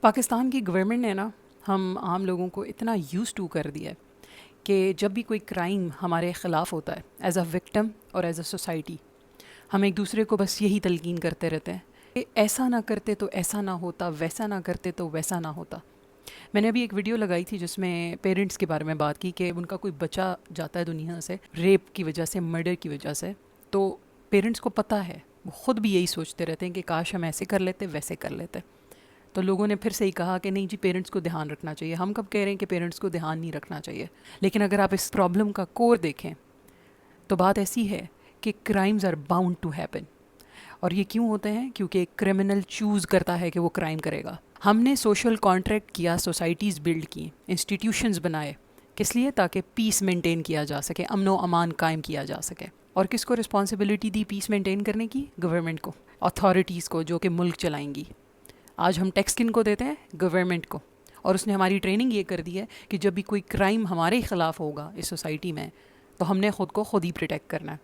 पाकिस्तान की गवर्नमेंट ने ना हम आम लोगों को इतना यूज़ टू कर दिया है कि जब भी कोई क्राइम हमारे ख़िलाफ़ होता है एज़ अ विक्टिम और एज़ अ सोसाइटी, हम एक दूसरे को बस यही तलकीन करते रहते हैं कि ऐसा ना करते तो ऐसा ना होता, वैसा ना करते तो वैसा ना होता। मैंने अभी एक वीडियो लगाई थी जिसमें पेरेंट्स के बारे में बात की कि उनका कोई बच्चा जाता है दुनिया से रेप की वजह से, मर्डर की वजह से, तो पेरेंट्स को पता है, वो ख़ुद भी यही सोचते रहते हैं कि काश हम ऐसे कर लेते, वैसे कर लेते। तो लोगों ने फिर से ही कहा कि नहीं जी, पेरेंट्स को ध्यान रखना चाहिए। हम कब कह रहे हैं कि पेरेंट्स को ध्यान नहीं रखना चाहिए? लेकिन अगर आप इस प्रॉब्लम का कोर देखें तो बात ऐसी है कि crimes are bound to happen. और ये क्यों होते हैं? क्योंकि एक क्रिमिनल चूज़ करता है कि वो क्राइम करेगा। हमने सोशल कॉन्ट्रैक्ट किया, सोसाइटीज़ बिल्ड की, इंस्टीट्यूशंस बनाए, किस लिए? ताकि पीस मेंटेन किया जा सके, अमनो अमान कायम किया जा सके। और किसको रिस्पॉन्सिबिलिटी दी पीस मेंटेन करने की? गवर्नमेंट को, अथॉरिटीज़ को, जो कि मुल्क चलाएंगी। आज हम टैक्स किन को देते हैं? गवर्नमेंट को। और उसने हमारी ट्रेनिंग ये कर दी है कि जब भी कोई क्राइम हमारे ख़िलाफ़ होगा इस सोसाइटी में, तो हमने ख़ुद को खुद ही प्रोटेक्ट करना है।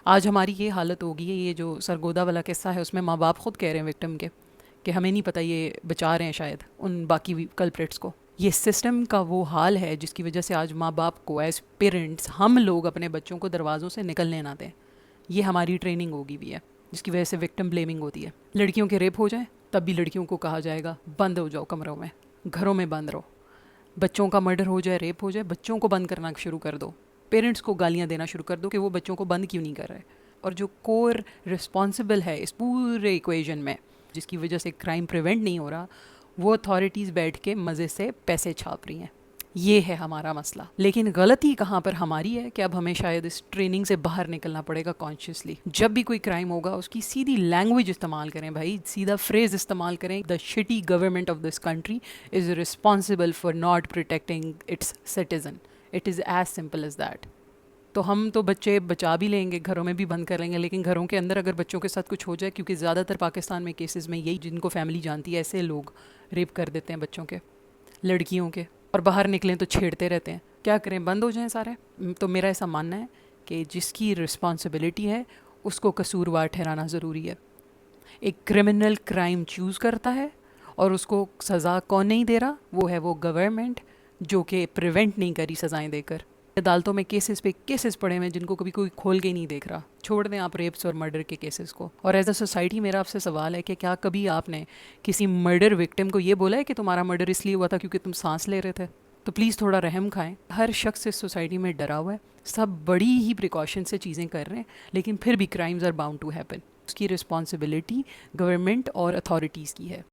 आज हमारी ये हालत होगी है, ये जो सरगोदा वाला किस्सा है उसमें माँ बाप खुद कह रहे हैं विक्टिम के कि हमें नहीं पता ये बचा रहे हैं शायद उन बाकी कल्प्रिट्स को। ये सिस्टम का वो हाल है जिसकी वजह से आज माँ बाप को एज पेरेंट्स हम लोग अपने बच्चों को दरवाज़ों से निकलने ना दें। ये हमारी ट्रेनिंग होगी भी है जिसकी वजह से विक्टिम ब्लेमिंग होती है। लड़कियों के रेप हो जाए तब भी लड़कियों को कहा जाएगा बंद हो जाओ कमरों में, घरों में बंद रहो। बच्चों का मर्डर हो जाए, रेप हो जाए, बच्चों को बंद करना शुरू कर दो। पेरेंट्स को गालियाँ देना शुरू कर दो कि वो बच्चों को बंद क्यों नहीं कर रहे। और जो कोर रिस्पॉन्सिबल है इस पूरे इक्वेशन में, जिसकी वजह से क्राइम प्रिवेंट नहीं हो रहा, वो अथॉरिटीज़ बैठ के मज़े से पैसे छाप रही हैं। ये है हमारा मसला। लेकिन गलती कहाँ पर हमारी है कि अब हमें शायद इस ट्रेनिंग से बाहर निकलना पड़ेगा कॉन्शियसली। जब भी कोई क्राइम होगा उसकी सीधी लैंग्वेज इस्तेमाल करें भाई, सीधा फ्रेज इस्तेमाल करें। The shitty government of this country is responsible for not protecting its citizen. It is as simple as that. तो हम तो बच्चे बचा भी लेंगे, घरों में भी बंद कर लेंगे, लेकिन घरों के अंदर अगर बच्चों के साथ कुछ हो जाए, क्योंकि ज़्यादातर पाकिस्तान में केसेस में यही, जिनको फैमिली जानती है, ऐसे लोग रेप कर देते हैं बच्चों के, लड़कियों के, और बाहर निकलें तो छेड़ते रहते हैं। क्या करें? बंद हो जाएं सारे? तो मेरा ऐसा मानना है कि जिसकी रिस्पॉन्सिबिलिटी है उसको कसूरवार ठहराना ज़रूरी है। एक क्रिमिनल क्राइम चूज़ करता है और उसको सज़ा कौन नहीं दे रहा? वो है वो गवर्नमेंट, जो कि प्रिवेंट नहीं करी सज़ाएं देकर। अदालतों में केसेस पे केसेस पड़े हुए हैं जिनको कभी कोई खोल के नहीं देख रहा। छोड़ दें आप रेप्स और मर्डर के केसेस को। और एज अ सोसाइटी मेरा आपसे सवाल है कि क्या कभी आपने किसी मर्डर विक्टिम को ये बोला है कि तुम्हारा मर्डर इसलिए हुआ था क्योंकि तुम सांस ले रहे थे? तो प्लीज़ थोड़ा रहम खाएं। हर शख्स इस सोसाइटी में डरा हुआ है, सब बड़ी ही प्रिकॉशन से चीज़ें कर रहे हैं, लेकिन फिर भी crimes are bound to happen. उसकी रिस्पॉन्सिबिलिटी गवर्नमेंट और अथॉरिटीज़ की है।